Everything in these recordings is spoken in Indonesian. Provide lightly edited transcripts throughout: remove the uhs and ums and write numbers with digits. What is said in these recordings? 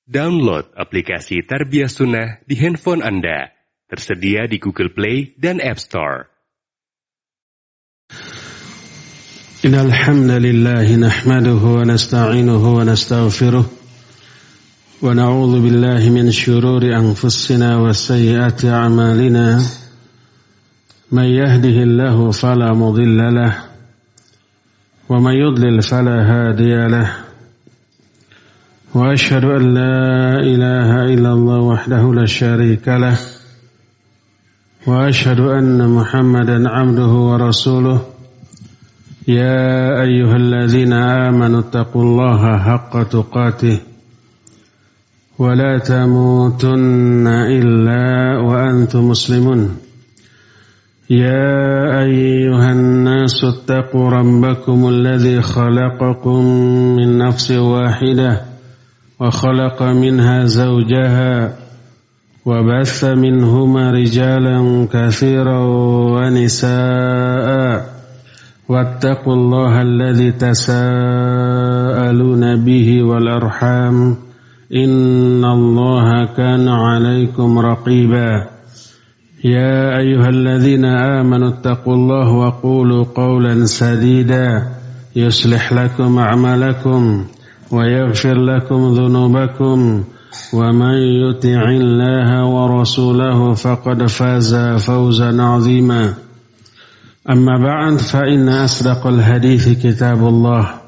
Download aplikasi Tarbiyah Sunnah di handphone Anda. Tersedia di Google Play dan App Store. Innal hamdalillah nahmaduhu wa nasta'inuhu wa nastaghfiruh wa na'udzu billahi min shururi anfusina wa sayyiati a'malina. May yahdihillahu fala mudilla lahu wa may yudlil fala hadiya lahu. وأشهد أن لا إله إلا الله وحده لا شريك له وأشهد أن محمدا عبده ورسوله يا أيها الذين آمنوا اتقوا الله حق تقاته ولا تموتن إلا وأنتم مسلمون يا أيها الناس اتقوا ربكم الذي خلقكم من نفس واحدة وخلق منها زوجها وبث منهما رجالا كثيرا ونساء واتقوا الله الذي تساءلون به والأرحام إن الله كان عليكم رقيبا يا أيها الذين آمنوا اتقوا الله وقولوا قولا سديدا يصلح لكم أعمالكم ويغفر لكم ذنوبكم ومن يطع الله ورسوله فقد فاز فوزا عظيما أما بعد فإن أصدق الحديث كتاب الله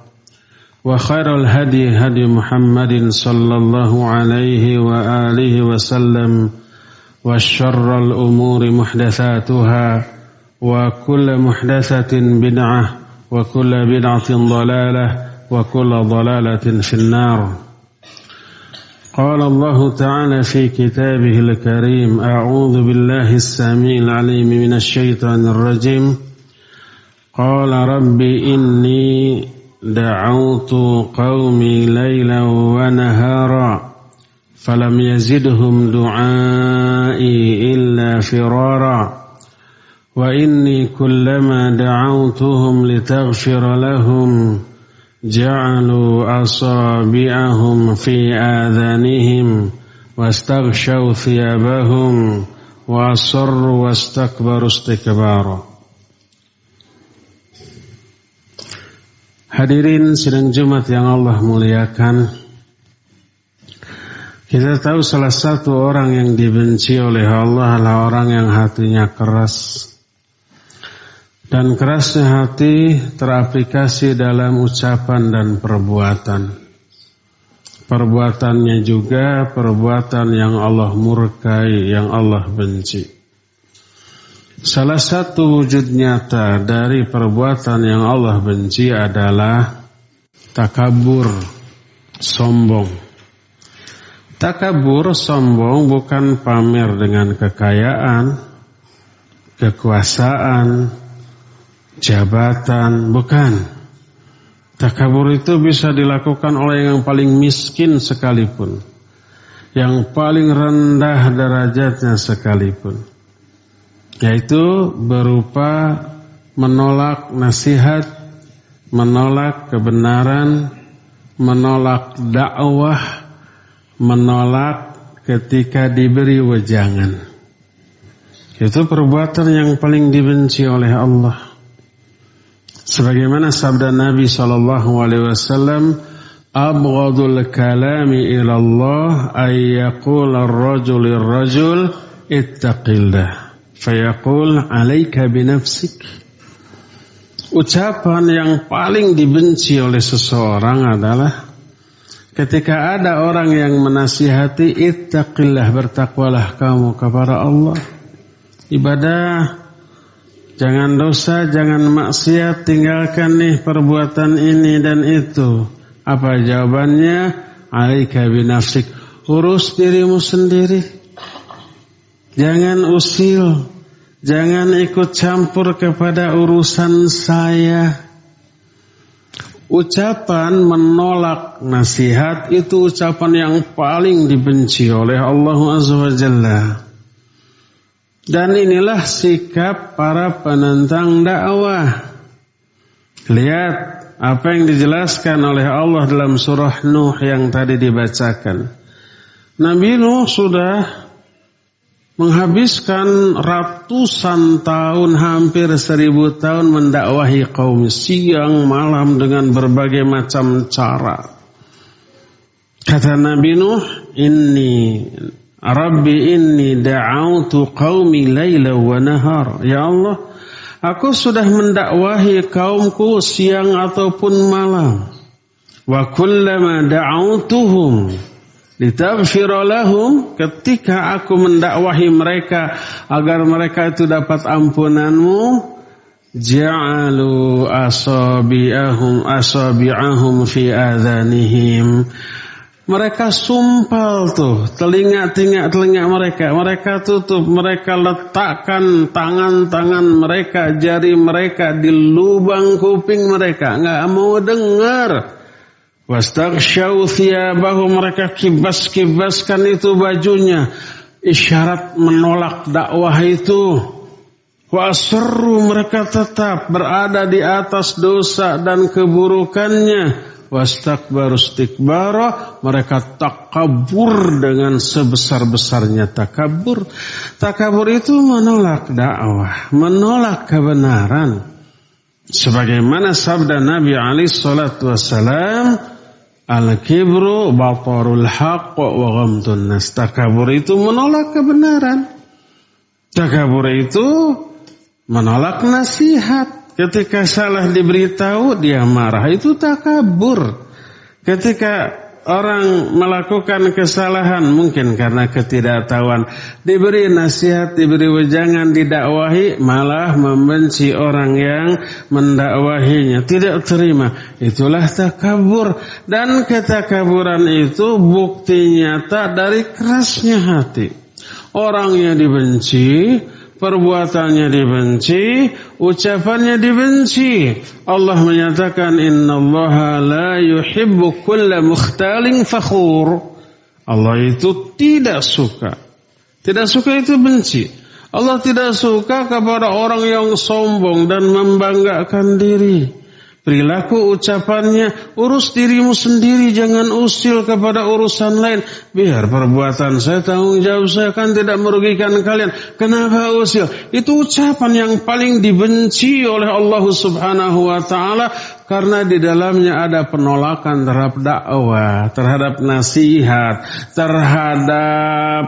وخير الهدي هدي محمد صلى الله عليه وآله وسلم وشر الأمور محدثاتها وكل محدثة بدعة وكل بدعة ضلالة وكل ضلالة في النار. قال الله تعالى في كتابه الكريم أعوذ بالله السميع العليم من الشيطان الرجيم قال رب إني دعوت قومي ليلا ونهارا فلم يزدهم دعائي إلا فرارا وإني كلما دعوتهم لتغفر لهم جعلوا أصابعهم في آذانهم واستغشوا ثيابهم وأصروا واستكبروا استكبارا. Hadirin sidang Jumat yang Allah muliakan, kita tahu salah satu orang yang dibenci oleh Allah adalah orang yang hatinya keras. Dan kerasnya hati teraplikasi dalam ucapan dan perbuatan. Perbuatannya juga perbuatan yang Allah murkai, yang Allah benci. Salah satu wujud nyata dari perbuatan yang Allah benci adalah takabur, sombong. Takabur, sombong bukan pamer dengan kekayaan, kekuasaan, jabatan, bukan. Takabur itu bisa dilakukan oleh yang paling miskin sekalipun, yang paling rendah derajatnya sekalipun, yaitu berupa menolak nasihat, menolak kebenaran, menolak dakwah, menolak ketika diberi wejangan. Itu perbuatan yang paling dibenci oleh Allah. Sebagaimana sabda Nabi SAW, "Abghadul kalami ila Allah ay yaqul ar-rajul lir-rajul ittaqillah, fayaqul 'alaika binafsik." Ucapan yang paling dibenci oleh seseorang adalah ketika ada orang yang menasihati, ittaqillah, bertakwalah kamu kepada Allah. Ibadah, jangan dosa, jangan maksiat, tinggalkan nih perbuatan ini dan itu. Apa jawabannya? Alaika binafsik, urus dirimu sendiri. Jangan usil, jangan ikut campur kepada urusan saya. Ucapan menolak nasihat itu ucapan yang paling dibenci oleh Allah Azza wa Jalla. Dan inilah sikap para penentang dakwah. Lihat apa yang dijelaskan oleh Allah dalam surah Nuh yang tadi dibacakan. Nabi Nuh sudah menghabiskan ratusan tahun, hampir 1000 tahun mendakwahi kaum, siang malam dengan berbagai macam cara. Kata Nabi Nuh, Rabbi inni da'autu qaumi laila wa nahar. Ya Allah, aku sudah mendakwahi kaumku siang ataupun malam. Wa kullama da'autuhum litaghfira lahum, ketika aku mendakwahi mereka agar mereka itu dapat ampunanmu, ja'alu asabi'ahum fi adhanihim. Mereka sumpal tuh telinga mereka. Mereka tutup, mereka letakkan tangan-tangan mereka, jari mereka di lubang kuping mereka, enggak mau dengar. Wastaghshaw thiyabahum, mereka kibas-kibaskan itu bajunya, isyarat menolak dakwah itu. Wa asarru, mereka tetap berada di atas dosa dan keburukannya. Wastakbaru istikbara, mereka takabur dengan sebesar-besarnya takabur. Takabur itu menolak dakwah, menolak kebenaran. Sebagaimana sabda Nabi alaihi salatu wassalam, al-kibru batarul haqq wa ghamtun nas. Takabur itu menolak kebenaran. Takabur itu menolak nasihat. Ketika salah diberitahu, dia marah. Itu takabur. Ketika orang melakukan kesalahan, mungkin karena ketidaktahuan, diberi nasihat, diberi wejangan, didakwahi, malah membenci orang yang mendakwahinya, tidak terima. Itulah takabur. Dan ketakaburan itu bukti nyata dari kerasnya hati. Orangnya dibenci, perbuatannya dibenci, ucapannya dibenci. Allah menyatakan, innallaha la yuhibbu kulla mukhtalin fakhur. Allah itu tidak suka. Tidak suka itu benci. Allah tidak suka kepada orang yang sombong dan membanggakan diri. Perilaku ucapannya, urus dirimu sendiri, jangan usil kepada urusan lain. Biar perbuatan saya, tanggung jawab saya, kan tidak merugikan kalian. Kenapa usil? Itu ucapan yang paling dibenci oleh Allah Subhanahu wa ta'ala, karena di dalamnya ada penolakan terhadap dakwah, terhadap nasihat, terhadap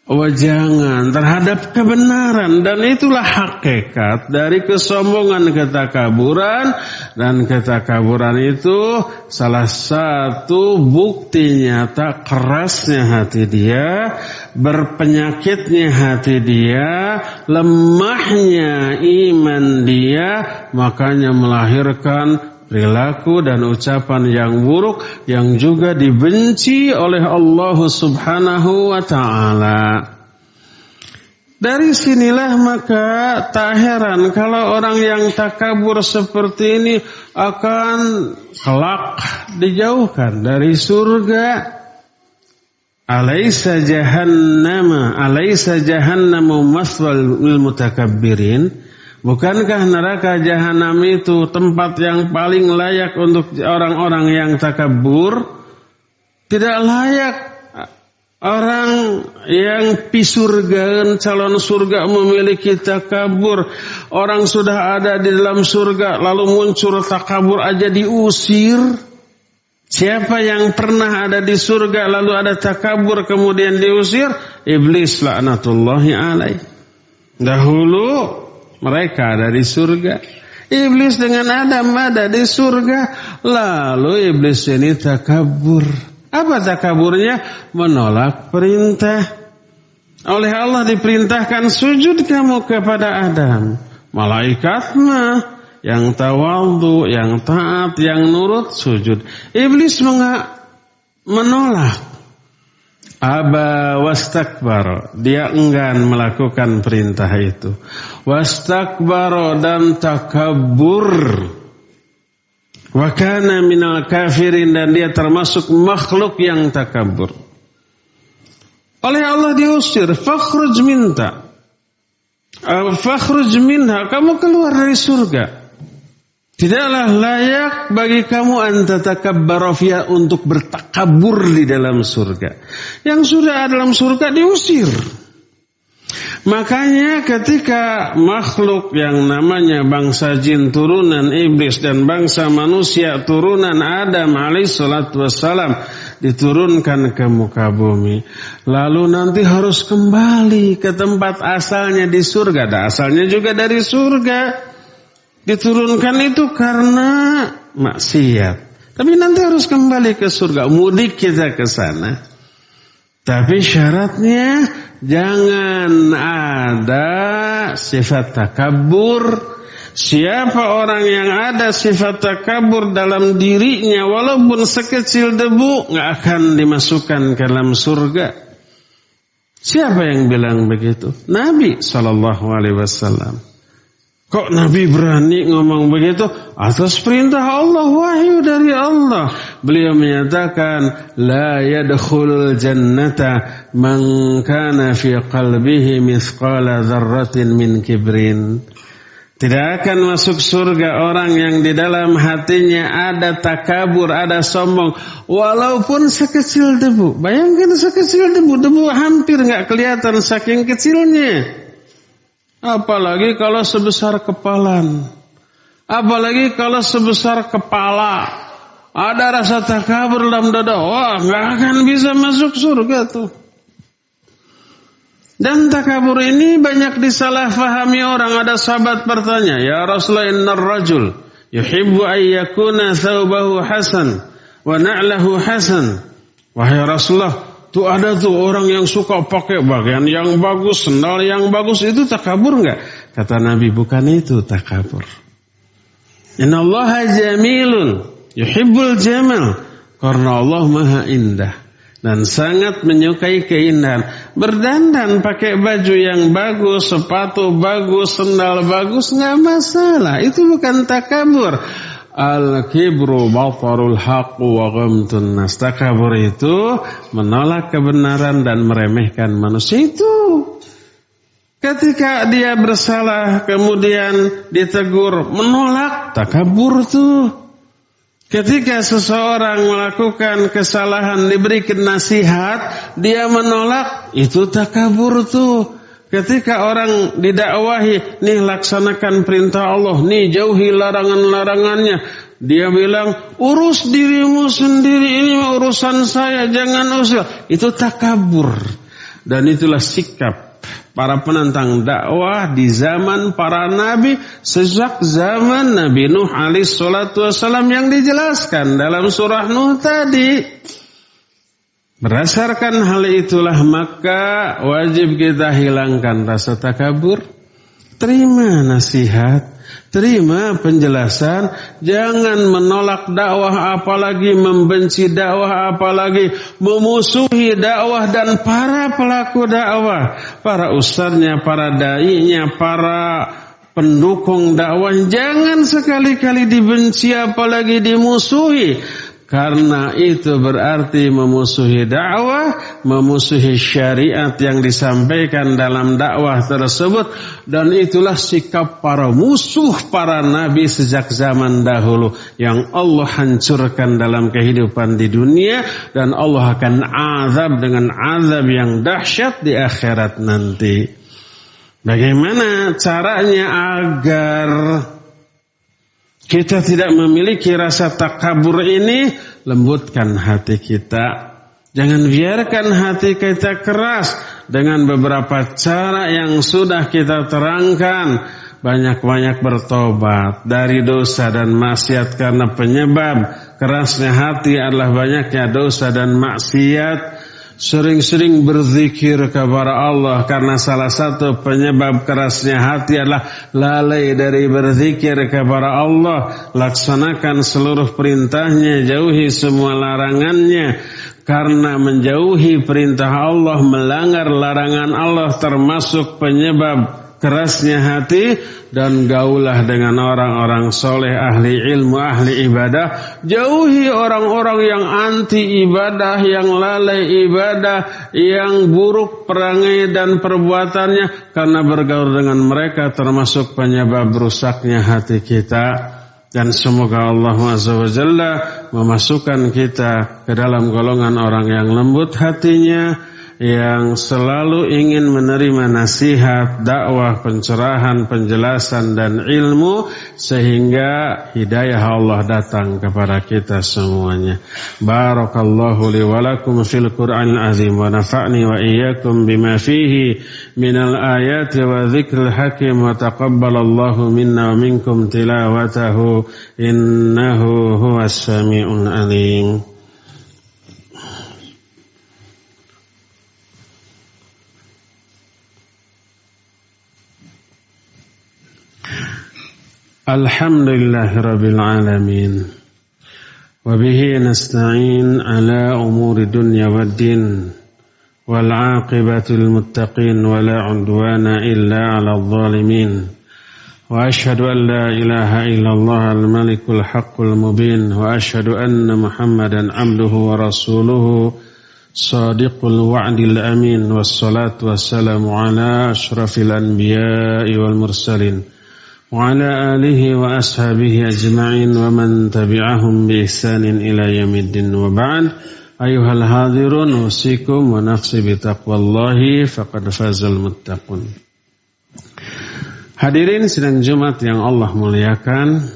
wejangan, terhadap kebenaran. Dan itulah hakikat dari kesombongan, ketakaburan. Dan ketakaburan itu salah satu bukti nyata kerasnya hati dia, berpenyakitnya hati dia, lemahnya iman dia, makanya melahirkan perilaku dan ucapan yang buruk yang juga dibenci oleh Allah Subhanahu wa ta'ala. Dari sinilah maka tak heran kalau orang yang takabur seperti ini akan kelak dijauhkan dari surga. Alaysa jahannamu maswal lil mutakabbirin. Bukankah neraka jahanam itu tempat yang paling layak untuk orang-orang yang takabur? Tidak layak orang yang pisurgaan, calon surga memiliki takabur. Orang sudah ada di dalam surga lalu muncul takabur aja diusir. Siapa yang pernah ada di surga lalu ada takabur kemudian diusir? Iblis laknatullahi alaih. Dahulu mereka ada di surga. Iblis dengan Adam ada di surga. Lalu iblis ini takabur. Apa takaburnya? Menolak perintah. Oleh Allah diperintahkan sujud kamu kepada Adam. Malaikat mah yang tawadhu, yang taat, yang nurut sujud. Iblis menolak. Aba wastakbar, dia enggan melakukan perintah itu. Wastakbar, dan takabur. Wa kana minal kafirin, dan dia termasuk makhluk yang takabur. Oleh Allah diusir, fakhruj minha, kamu keluar dari surga. Tidaklah layak bagi kamu antatakabbara fiha, untuk bertakabur di dalam surga. Yang sudah dalam surga diusir. Makanya ketika makhluk yang namanya bangsa jin turunan iblis dan bangsa manusia turunan Adam alaihissalatu wassalam diturunkan ke muka bumi, lalu nanti harus kembali ke tempat asalnya di surga. Dan asalnya juga dari surga. Diturunkan itu karena maksiat. Tapi nanti harus kembali ke surga. Mudik kita ke sana. Tapi syaratnya jangan ada sifat takabur. Siapa orang yang ada sifat takabur dalam dirinya, walaupun sekecil debu, gak akan dimasukkan ke dalam surga. Siapa yang bilang begitu? Nabi SAW. Kok Nabi berani ngomong begitu? Atas perintah Allah, wahyu dari Allah. Beliau menyatakan, la yadkhulul jannata man kana fi qalbihi mithqala dzarratin min kibrin. Tidak akan masuk surga orang yang di dalam hatinya ada takabur, ada sombong, walaupun sekecil debu. Bayangkan sekecil debu, debu hampir nggak kelihatan saking kecilnya. Apalagi kalau sebesar kepalan. Apalagi kalau sebesar kepala. Ada rasa takabur dalam dada. Wah, gak akan bisa masuk surga tuh. Dan takabur ini banyak disalahfahami orang. Ada sahabat bertanya, ya Rasulullah, innar rajul yuhibbu ayyakuna thawbahu hasan wa na'lahu hasan. Wahai Rasulullah, tuh ada tuh orang yang suka pakai bagian yang bagus, sendal yang bagus, itu takabur enggak? Kata Nabi, bukan itu takabur. Innallaha jamilun yuhibbul jamal. Karena Allah maha indah dan sangat menyukai keindahan. Berdandan pakai baju yang bagus, sepatu bagus, sendal bagus, enggak masalah. Itu bukan takabur. Al-kibru batarul haqq wa ghamtun nas. Takabur itu menolak kebenaran dan meremehkan manusia. Itu ketika dia bersalah kemudian ditegur, menolak, takabur tuh. Ketika seseorang melakukan kesalahan diberikan nasihat, dia menolak, itu takabur tuh. Ketika orang didakwahi, nih laksanakan perintah Allah, nih jauhi larangan-larangannya, dia bilang, urus dirimu sendiri, ini urusan saya, jangan usul. Itu takabur. Dan itulah sikap para penentang dakwah di zaman para nabi, sejak zaman Nabi Nuh alaihissalatu wassalam yang dijelaskan dalam surah Nuh tadi. Berdasarkan hal itulah maka wajib kita hilangkan rasa takabur. Terima nasihat, terima penjelasan, jangan menolak dakwah, apalagi membenci dakwah, apalagi memusuhi dakwah dan para pelaku dakwah, para ustadznya, para dai-nya, para pendukung dakwah. Jangan sekali-kali dibenci apalagi dimusuhi. Karena itu berarti memusuhi dakwah, memusuhi syariat yang disampaikan dalam dakwah tersebut. Dan itulah sikap para musuh para nabi sejak zaman dahulu, yang Allah hancurkan dalam kehidupan di dunia. Dan Allah akan azab dengan azab yang dahsyat di akhirat nanti. Bagaimana caranya agar kita tidak memiliki rasa takabur ini? Lembutkan hati kita. Jangan biarkan hati kita keras. Dengan beberapa cara yang sudah kita terangkan. Banyak-banyak bertobat dari dosa dan maksiat. Karena penyebab kerasnya hati adalah banyaknya dosa dan maksiat. Sering-sering berzikir kepada Allah, karena salah satu penyebab kerasnya hati adalah lalai dari berzikir kepada Allah. Laksanakan seluruh perintahnya, jauhi semua larangannya. Karena menjauhi perintah Allah, melanggar larangan Allah termasuk penyebab kerasnya hati. Dan gaulah dengan orang-orang soleh, ahli ilmu, ahli ibadah. Jauhi orang-orang yang anti ibadah, yang lalai ibadah, yang buruk perangai dan perbuatannya. Karena bergaul dengan mereka termasuk penyebab rusaknya hati kita. Dan semoga Allah Azza wa Jalla memasukkan kita ke dalam golongan orang yang lembut hatinya, yang selalu ingin menerima nasihat, dakwah, pencerahan, penjelasan dan ilmu sehingga hidayah Allah datang kepada kita semuanya. Barakallahu li wa lakum fil Qur'anil azim wa nafa'ni wa iyyakum bima fihi minal ayati wa dzikril hakim wa taqabbalallahu minna wa minkum tilawatahu innahu huwas samiul alim. Alhamdulillahi Rabbil Alamin. Wabihi nasta'in ala umuri dunya waddin. Wal aqibatul muttaqin wa la udwana illa ala zalimin. Wa ashhadu an la ilaha illallah al-malikul haqqul mubin. Wa ashhadu anna Muhammadan abduhu wa rasuluhu sadiqul wa'dil amin. Wassalatu wassalamu ala ashrafil anbiya'i wal mursalin. وعلى آله وأصحابه أجمعين ومن تبعهم بإحسان إلى يوم الدين وبعد أيها الحاضرون أوصيكم ونفسي بتقوى الله فقد فاز المتقون. Hadirin sidang Jumat yang Allah muliakan,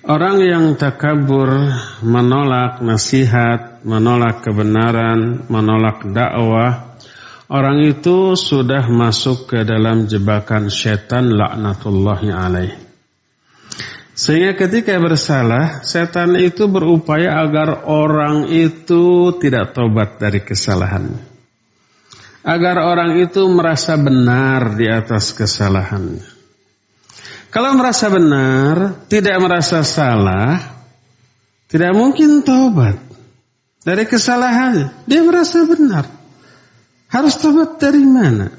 orang yang takabur, menolak nasihat, menolak kebenaran, menolak dakwah, orang itu sudah masuk ke dalam jebakan syaitan laknatullahi alaih. Sehingga ketika bersalah, setan itu berupaya agar orang itu tidak tobat dari kesalahannya. Agar orang itu merasa benar di atas kesalahannya. Kalau merasa benar, tidak merasa salah, tidak mungkin tobat dari kesalahannya. Dia merasa benar. Harus tobat dari mana?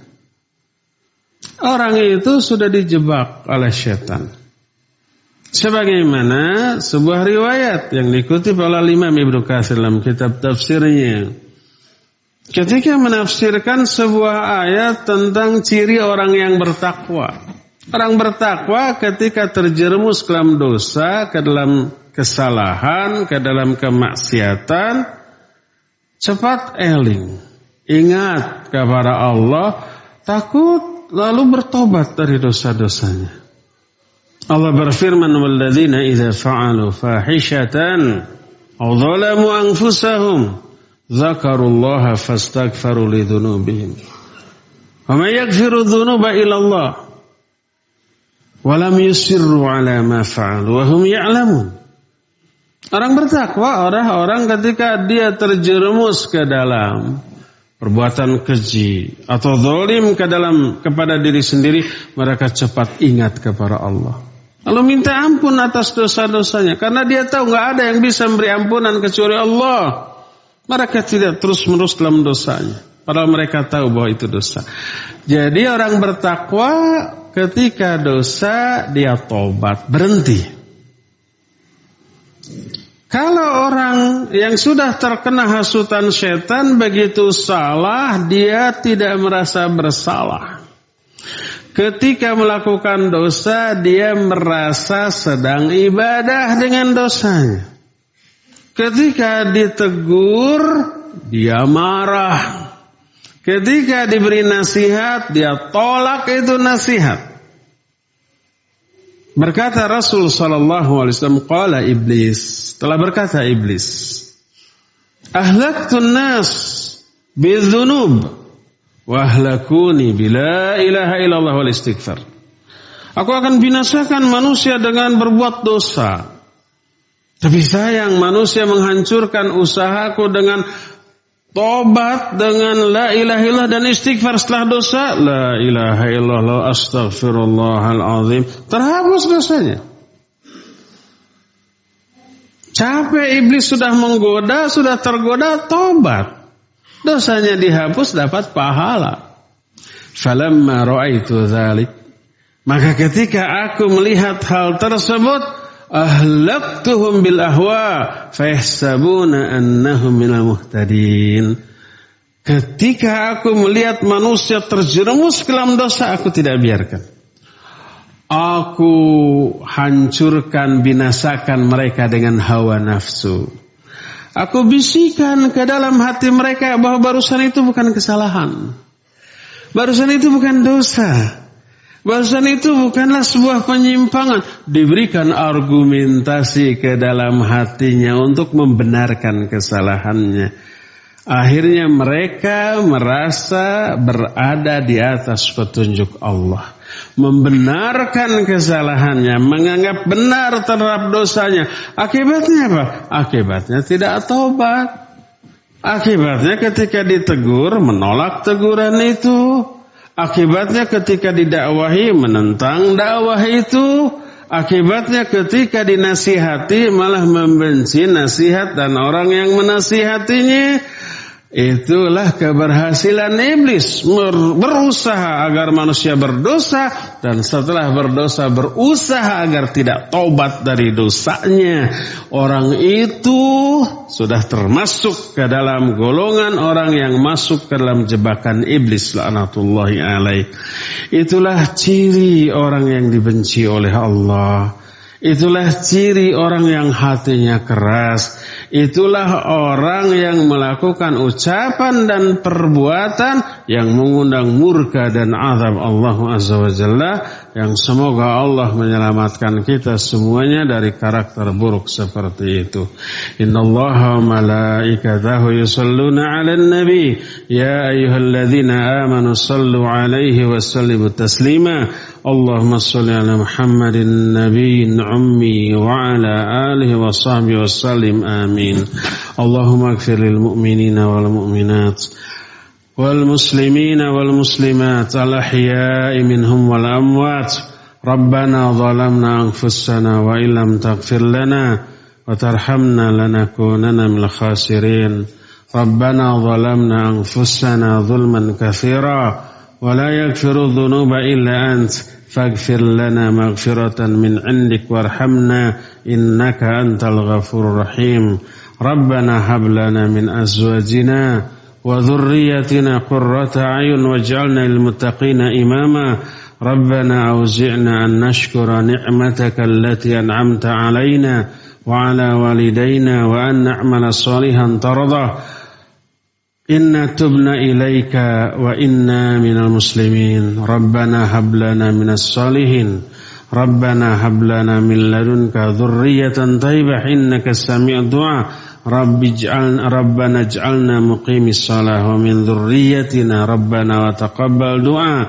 Orang itu sudah dijebak oleh syaitan. Sebagaimana sebuah riwayat yang dikutip oleh Imam Ibnu Katsir dalam kitab tafsirnya. Ketika menafsirkan sebuah ayat tentang ciri orang yang bertakwa. Orang bertakwa ketika terjerumus ke dalam dosa, ke dalam kesalahan, ke dalam kemaksiatan, cepat eling. Ingat kepada Allah, takut lalu bertobat dari dosa-dosanya. Allah berfirman, "Walladzina idza fa'alu fahishatan aw dzalamu anfusahum dzakarullaha fastaghfiru lidzunubihim. Wa may yaghfiru dzunuba illa Allah wa lam yusirru 'ala ma fa'alu wa hum ya'lamun." Orang bertakwa orang ketika dia terjerumus ke dalam perbuatan keji atau zalim kepada diri sendiri, mereka cepat ingat kepada Allah. Lalu minta ampun atas dosa-dosanya. Karena dia tahu nggak ada yang bisa memberi ampunan kecuali Allah. Mereka tidak terus-menerus dalam dosanya. Padahal mereka tahu bahwa itu dosa. Jadi orang bertakwa ketika dosa dia tobat, berhenti. Kalau orang yang sudah terkena hasutan setan begitu salah, dia tidak merasa bersalah. Ketika melakukan dosa, dia merasa sedang ibadah dengan dosanya. Ketika ditegur, dia marah. Ketika diberi nasihat, dia tolak itu nasihat. Berkata Rasul sallallahu alaihi wasallam, qala iblis, telah berkata iblis, ahlaktun nas bidzunub wa ahlakuni bila ilaha illallah wal istighfar. Aku akan binasakan manusia dengan berbuat dosa. Tapi sayang manusia menghancurkan usahaku dengan tobat, dengan la ilaha illallah dan istighfar setelah dosa. La ilaha illallah astaghfirullahal azim. Terhapus dosanya. Capek iblis sudah menggoda, sudah tergoda, tobat. Dosanya dihapus, dapat pahala. Falamma ra'aitu dzalik. Maka ketika aku melihat hal tersebut, ahlaktuhum bil ahwa fayahsabuna annahum minal muhtadin. Ketika aku melihat manusia terjerumus ke dalam dosa, aku tidak biarkan. Aku hancurkan, binasakan mereka dengan hawa nafsu. Aku bisikan ke dalam hati mereka bahwa barusan itu bukan kesalahan. Barusan itu bukan dosa. Barusan itu bukanlah sebuah penyimpangan. Diberikan argumentasi ke dalam hatinya untuk membenarkan kesalahannya. Akhirnya mereka merasa berada di atas petunjuk Allah. Membenarkan kesalahannya, menganggap benar terhadap dosanya. Akibatnya apa? Akibatnya tidak taubat. Akibatnya ketika ditegur, menolak teguran itu. Akibatnya ketika didakwahi, menentang dakwah itu. Akibatnya ketika dinasihati, malah membenci nasihat dan orang yang menasihatinya. Itulah keberhasilan iblis, berusaha agar manusia berdosa, dan setelah berdosa berusaha agar tidak taubat dari dosanya. Orang itu sudah termasuk ke dalam golongan orang yang masuk ke dalam jebakan iblis laknatullahi alaih. Itulah ciri orang yang dibenci oleh Allah. Itulah ciri orang yang hatinya keras. Itulah orang yang melakukan ucapan dan perbuatan yang mengundang murka dan azab Allah Azza wa Jalla. Yang semoga Allah menyelamatkan kita semuanya dari karakter buruk seperti itu. Innallaha wa malaikatahu yusalluna 'alan nabi ya ayyuhalladzina amanu sallu 'alaihi wa sallimu taslima. Allahumma salli ala Muhammadin nabiyyin ummi wa ala alihi wa sahbihi wa sallim amin. Allahumma ighfir lil mu'minina wal mu'minat wal muslimina wal muslimat al ahya'i minhum wal amwat. Rabbana zalamna anfusana wa illam taghfir lana wa tarhamna lanakunanna minal khasirin. Rabbana zalamna anfusana zulman katsira wa la yaghfiru dhunuba illa ant faghfir lana maghfiratan min 'indik warhamna innaka antal ghafurur rahim. Rabbana hab lana min azwajina wa dhurriyyatina qurrata a'yun waj'alna lil muttaqina imama. Rabbana awzi'na an nashkura ni'mataka allati an'amta 'alaina wa 'ala walidayna wa an na'mala salihan tardah. Inna tubna ilaika wa inna minal muslimin. Rabbana hab lana minas salihin. Rabbana hab lana min ladunka dhurriyatan thayyibah innaka sami'ud du'a. Rabbana ij'alna muqimis shalah wa min dhurriyyatina Rabbana wa taqabbal du'a.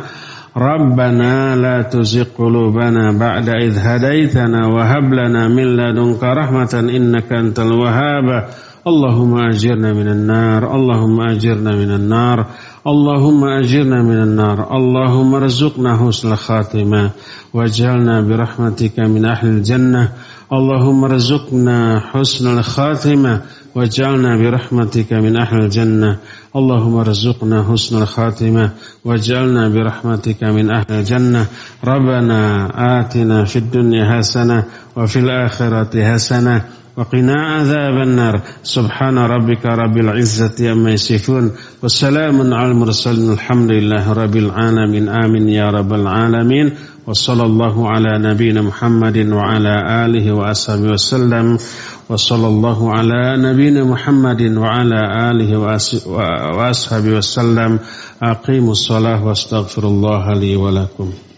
Rabbana la tuzigh qulubana ba'da idh hadaitana wa hab lana min ladunka rahmatan innaka antal wahhab. Allahumma ajirna minan nar. Allahumma ajirna minan nar. Allahumma ajirna minan nar. Allahumma arzuqna husnal khatimah waj'alna birahmatika min ahlil jannah. Allahumma arzuqna husnal khatimah waj'alna birahmatika min ahlil jannah. Allahumma arzuqna husnal khatimah waj'alna birahmatika min ahlil jannah. Rabbana atina fid dunya hasanah wa fil akhirati hasanah وقنا عذاب النار. سبحان ربك رب العزة عما يصفون وسلام على المرسلين الحمد لله رب العالمين آمين يا رب العالمين. وصلى الله على نبينا محمد وعلى آله وأصحابه وسلم. وصلى الله على نبينا محمد وعلى آله وأصحابه وسلم. أقيموا الصلاة واستغفر الله لي ولكم.